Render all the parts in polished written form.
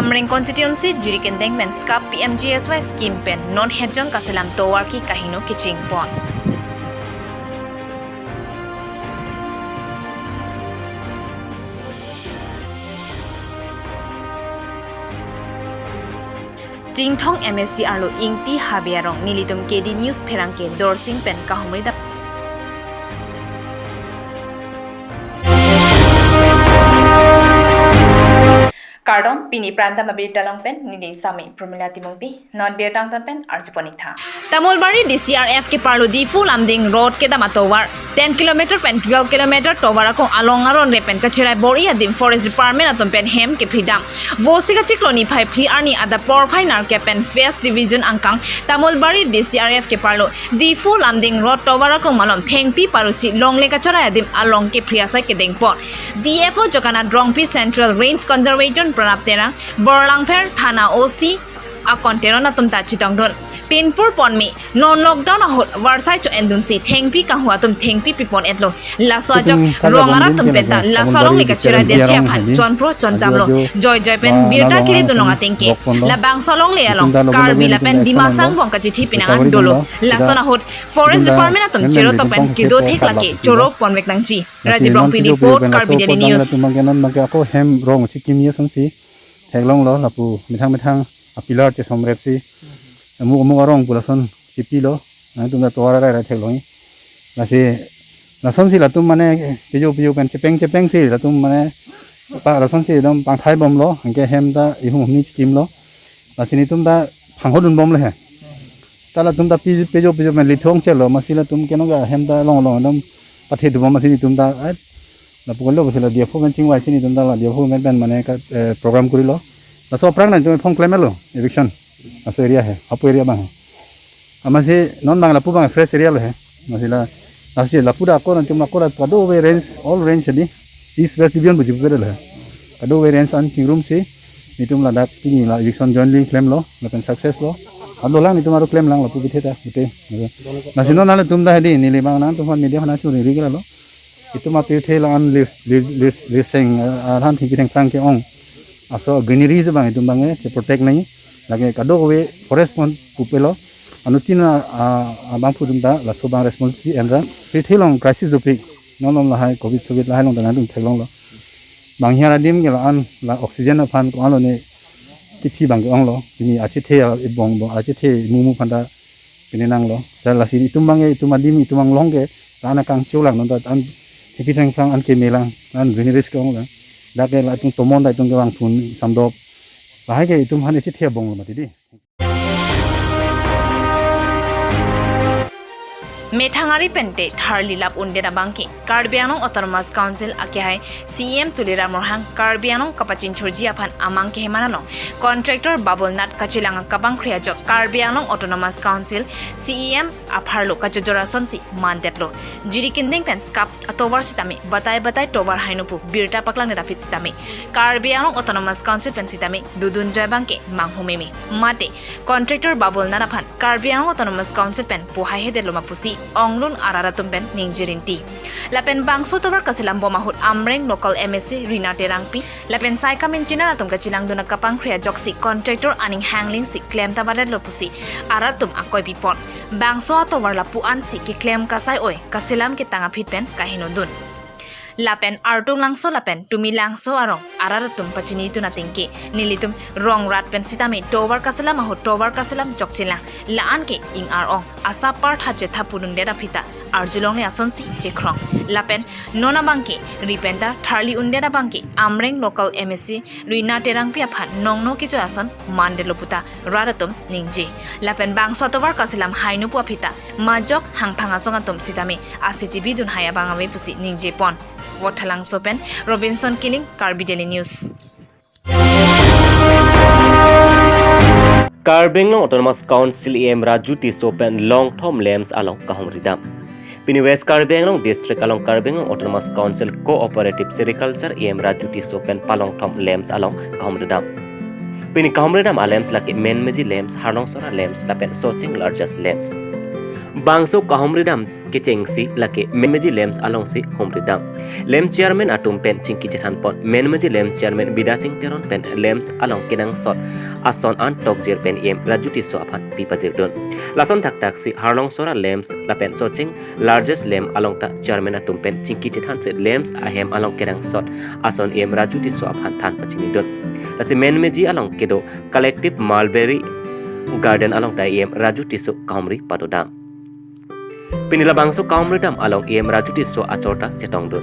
Amreng constituency jirikendeng men skap PMGSY scheme pen non hedjong kaselam towar ki kahino kiching pon. Jingthong MSC arlo ingti habiarong nilitum KD News pherangke dorsing pen kahumri da Kardon pini pranta mabir talong pen nili sami promila timongpi non bir tang pen arjuponik tha Tamolbari DCRF ke parlo Diphu lamding road ke damatowar 10 km pen 12 km towara ko along Aronre pen kachirai bori adim forest department atom pen hem ke phidam vosika chikloni phai phri arni ada por phai nar ke pen first division angkang Tamolbari DCRF ke parlo Diphu lamding road towara ko malom thengpi parusi longle kachirai adim along ke phri asai ke dengpo DFO jokana drongpi central range conservation Pranaptera, Borlangper, Thana OC, a container tum tachitong don. Pinpur ponmi, non lockdown a hot, Varsai to endunsi, Tengpi Kahuatum, Tengpi pipon etlo, La Swajok, Rongaratum Peta, La Solong Licachera de Japan, John Pro, John Jamlo, Joy Japan, Birta Kiridunonga Tenki, La Bang Solong Lealong, Karbi Lapen, Dimasang Bonkachi Pinang Dolo, La Sona Hot, Forest Department atom, Cherotopen, Kido take Laki, Choro, Ponvek Nangchi, Razibong Report, Karbi Daily News. Hem wrong, Chikimia Sansi, Taglong Law, Lapu, Mitang, a pillar to some repsi. Mu arong pulason sipilo na tum da tora ra theloi la se la son si la tum mane pijo pen chepeng si la tum mane pa la son si dom pang thai bom lo angke hem da i hum ni skim lo la sini tum da phang hodun bom le he ta la tum da pijo men li thong chelo ma si la tum ke no ga hem da long dom pathe du bom ma sini tum da la pukol lo la dia phu men chingwai sini tum da la dia phu men ben mane ka program kuri lo la so prang na tum phong claim lo eviction Aso area है, अपो area bang. Amasi non bang lapu bang fresh area lo है. Masila nasi lapu da ako nanti makora kado we range all range di east west division bujuk kado lo है. Kado we range an king room si itu meladak ini lah eviction jointly claim lo, lapen success lo. Ado lang itu maru claim lang lapu biteta bute. Nasi non nala tum dah di nilai bang nang tuhan media hana curi rigala lo. Itu mati thela an listing arhan tinggi teng pherangke ong. Aso greenery se bang itu bang ke protect nahi. Lagi kado we forest pon pupelo anutina abang pudunda la sobang responsi enra thilong crisis dopi nonom la hai covid la hai long dan dung thelong lo bang hiara dim gela an la oxygen aphan ko alo ne kithi bang ong lo ini achi the bong achi the mumu phanda pinenang lo la si itumbang itumadim itumang longge ana kang chulang non da an thikithang phang an ke melang an veneris ko ong la da ke la tung tomon da tung gewang phun samdop Bahaya ke itu mana cita bong lo mati di. Methangari pente tharli lap undena bangki Karbi Anong Autonomous Council akhai CM tulira morhang Karbi Anong kapachin chorji aphan amang ke hemanalong contractor Babulnat kachilang kabang khriajok Karbi Anong Autonomous Council CEM apharlo kachojora sonsi mandetlo jirikindeng pen skap atovar sitami batai tovar hainupu birta paklang ne rafit sitami Karbi Anong Autonomous Council pen sitami dudun joy bangke manghumemi mate contractor Babulnat aphan Karbi Anong Autonomous Council pen pohai hedelo mapusi Onglun araratum pen ningjirinti. Lapen bangso tovar kasilam bomahut amreng local MSC Rina Terangpi. Lapen saika menchina atum kachilang duna kapang kriya joksi contractor aning hangling si claim tabaret lopusi aratum akoy pipon. Bangso atovar lapuan si ki claim kasay oy kasilam kitanga pitpen kahinodun. Lapen artung langso lapen tumi langso arong araratum pachini tu natingki nilitum rong rat pen sitami tovar kasalam aho tovar kasalam jokchilang laan ke ing arong asa part haje thapurun deda phita arjulong ne asonsi jekrong lapen nona bangki ripenta tharli undeda bangki amreng local MSC Rina Terang piaphan nongno kijo ason mandeloputa raratum ningji lapen bang sotovar kasalam hainu puapita majok hangphanga songatum sitami ACGB dun haya bangawe pusi ningji pon Watalang Sopen, Robinson Killing, Karbi Daily News. Karbi Autonomous Council EM Raju Tisso pen longthom lamps along kahumri dam. Pini West Karbi District along Karbi Autonomous Council Cooperative Sericulture EM Raju Tisso pen palongthom lamps along kahumri dam. Pini kahumri dam alamps laki men meji lamps harlong sora lamps lapen soching largest lamps. Bangso kahumri dam kecengsi lake menmeji lamps along si humri dam. Lamps chairman atum pen cingki cetan pon menmeji lamps chairman bidasing teron pen lamps along kinang sot ason an tokjer pen em Raju Tisso aphan pipajir don. Lason tak tak si harlong sora lamps lapen soching largest lamp along ta chairman atum pen cingki cetan se lamps ahem along kinang sot ason em Raju Tisso aphan than pachini don. Lasi menmeji along kedo collective mulberry garden along ta em Raju Tisso kahumri padodam. Pinila bangso kahumri dam along em Raju Tisso achorta chetong don.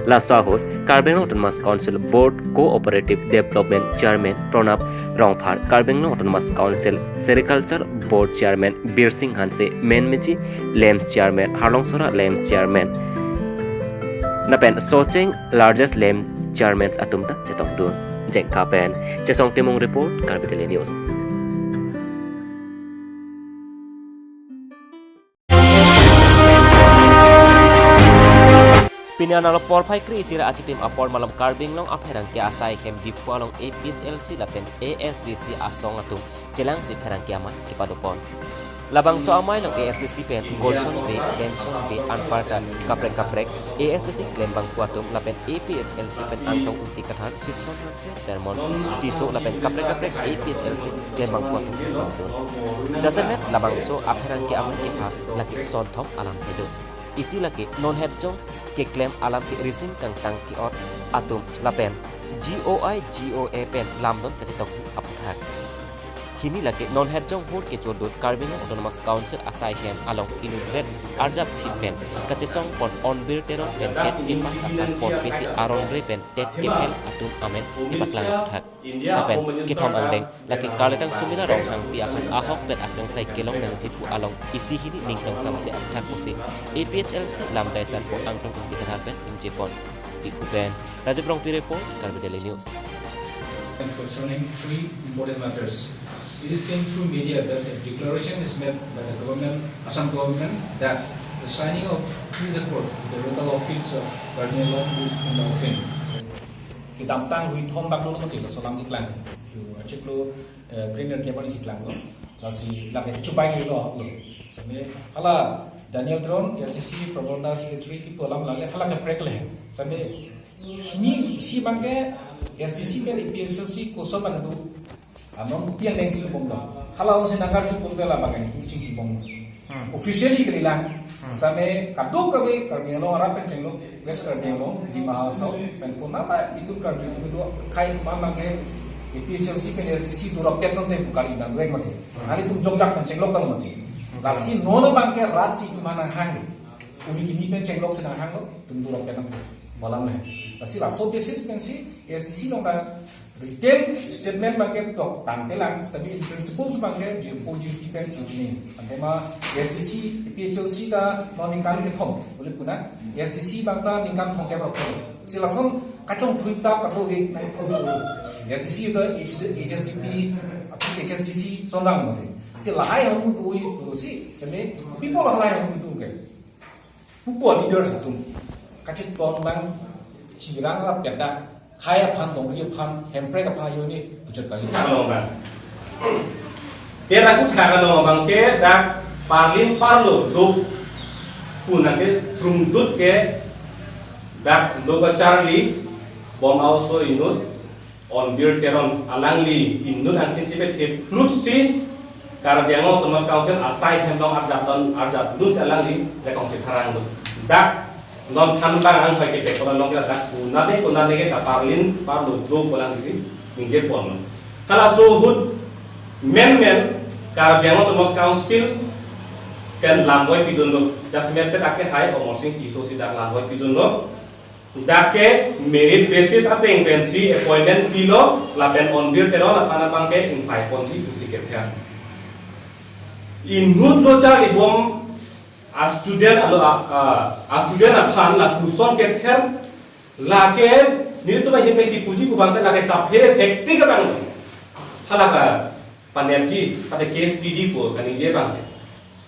La Sahur, Karbi Autonomous Council Board Cooperative Development Chairman Pranab Rongphar, Karbi Autonomous Council Sericulture Board Chairman Bir Singh Hanse, Menmeji Lamps Chairman Harlongsora Lamps Chairman Napen Socheng largest lamp chairmans atumta chetong don. Jeng Kapen, Chesong Timong Report, Karbi Daily News. Pinanalo porpai kri isira achitim apor malam karbing long pherangke asaihem Diphu along APHLC lapen ASDC asong atum jelang si pherangke amai ke padopon. Labang so amai long ASDC pen Golson be Benson be anparta kaprek ASDC claim bang atum lapen APHLC pen antong inti kathar sipson hanse sermon Tisso lapen kaprek APHLC claim bang atum jelang don. Jasemet labang so pherangke amai kepha laki longthom alam hedo. Isi laki non head jong ke claim alam ki risin kang tang ki ot atum lapen GOA pen lamdon kachetok ji aputhak hini lake non head jong hur ke chodot Karbi Autonomous Council asaihem along inuvet arjap pen kachesong pon onbir teron pen tet ke pas akan pon pesi Aronre pen tet ke pen atum amen ke patlang aputhak lapen ke pom andeng lake karletang sumina rong hang ti akan ahok pen akang sai kelong nang jipu along isi hini ningkang samse aputhak posi APHLC lam jaisan po angtong inti kathar pen injepon Diphu pen Rajabrong report Karbi Daily News. Concerning three important matters. It is seen through media that a declaration is made by the government, Assam government, that the signing of peace accord with the local office of Karbi is in the offing. Kita tang hui thom bak lo mati solam iklan. Ju achiklo trainer ke bani siklan lo. Lasi lagi cubai ni lo lo. Sampai hala Daniel Tron SDC Probolda Secretary ki polam lale hala ke prek le. Sampai ini si bangke SDC ke APHLC ko soba hadu among pian leng sing bom hala o se nagar chu pum la bagani ki chi bom officially krila same kadu kabe Karbi lo ara pen chenglo west Karbi lo di mahasau pen puna ba itu Karbi itu khai mama ke APHLC pen SDC dura pet sonte bukari dan weng mati ali tum jogjak pen chenglo tang mati lasi nono bangke rat si mana hang umi kini pen chenglo se hang lo tum dura pet malam le lasi la so basis pen si SDC lo ba written statement bangke to tantelang sabi principles bangke je positive pen chini antema SDC APHLC da non income ke thom bole puna SDC bangta income thong ke pro sila som kachong thuita kato week na photo SDC da HSDC sondang mate sila ai hamu tu si seme people lai hamu tu ke pupo leaders atum kachit ton bang chirang la peda kaya aphan dong ri aphan hempre aphan yo ni bujet kali kalau bang tera ku thara no bang ke dak parlin parlo do punake trumdut ke dak do charli bom also inut on beer teron alangli inut angkin sipe the flut sin Karbi Autonomous Council asaihem dong arjat dus alangli jakong citharang dak non tanpa ang fai ke kolan long kita kunade ke kaparlin parlo do polang isi ninje pon kala suhud men Karbi Autonomous Council kan lamboy pidundo jasmet pe ake hai omosing Tisso sidak lamboy pidundo dake merit basis ateng pensi appointment kilo lapen on bir teron apana bangke insai ponsi usiket ya inut lo cari bom a student aphan la puson ke ther la ke ni to ba hime ki puji ku bangka la ke ka phere hekti ka bang hala ka panemji ate case pg po kani je bang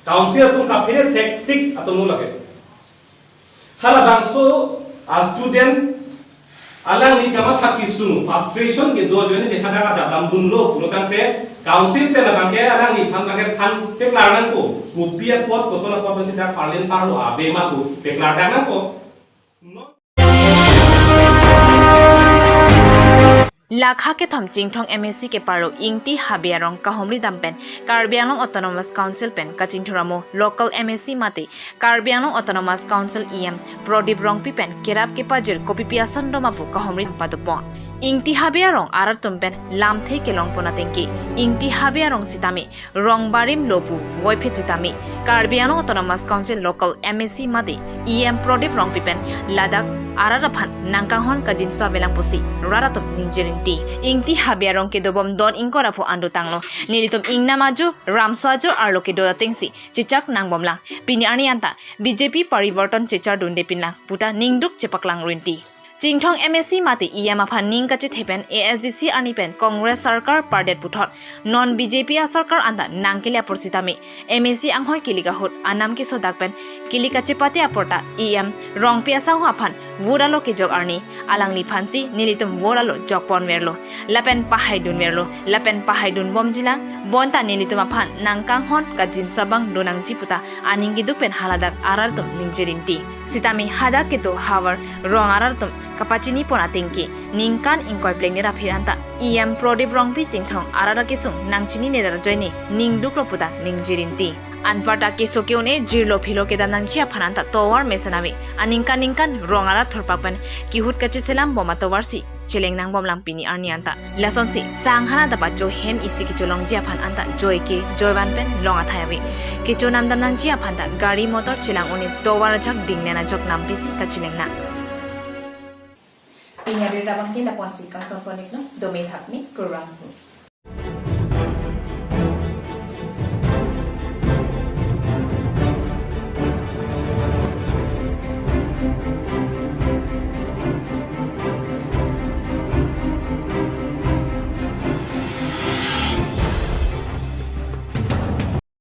council tum ka phere hektik atum la ke hala bang so a student alang ni kama thakisung frustration ke do jone se khada ka jatam dunlo purokan pe council pe na ke alang ni phan pe klaran ko kupia pot ko sona pot se ta parlen parlo abe ma ko pe klaran ko लाखा के थम चिंगथोंग MSc के पारो Ingti हाबियारोंग kahumri dampen Karbi Anglong Autonomous Council pen kachingthuramo local MSC mate Karbi Anglong Autonomous Council EM Prodip rong pipen kerap ke pajir kopi piason domapu kahumri padopon ingti habiarong aratum pen lamthe ke longpona tengki ingti habiarong sitami rong barim lopu goiphe sitami Karbi Anglong Autonomous Council local MSC mate EM Prodip rong pipen ladak araraphan nangkanghon kajin swabelang pusi raratum ninjerinti ingti habiarong ke dobom don ingkorapu andu tanglo nilitum ingnamajo ramswajo arloke doda tengsi chichak nangbomla pini anianta BJP parivarton chichar dunde pinla puta ningduk chepaklang rinti Jingthong MSC mati EM aphan ning kache thepen ASDC anipen Congress Sarkar pardet puthot non BJP sarkar anda nangkelia porsitami MSC anghoi kilika hut anam ke sodakpen kilika chepate aporta EM rong piasa hu aphan vuralo ke jog arni alangli phansi nilitum vuralo jogpon merlo lapen pahai dun bomjila bonta nilitum aphan nangkang hon kajin sabang donang jiputa aningi dupen haladak arartum ningjirinti sitami hadak keto havar rong arartum kapachini pona tingki ningkan ingkoi pleng nira phiranta EM Prodip rong pi jingthong arara kisung nangchini nedar joini ningduk loputa ningjirinti anparta kisokione jirlo philo ke danangchia phananta towar mesanami aningkan rongara thorpapen kihut kache selam boma towarsi cheleng nang bomlang pini arnianta lasonsi sanghana da bacho hem isi ki cholong jia phan anta joy ke joyban pen longa thayawi ki chonam dam nang jia phanta gari motor chelang oni towar jak dingnena jok nam bisi ka cheleng na Inya berabang ke lapon si kang toponik no domain hakmi program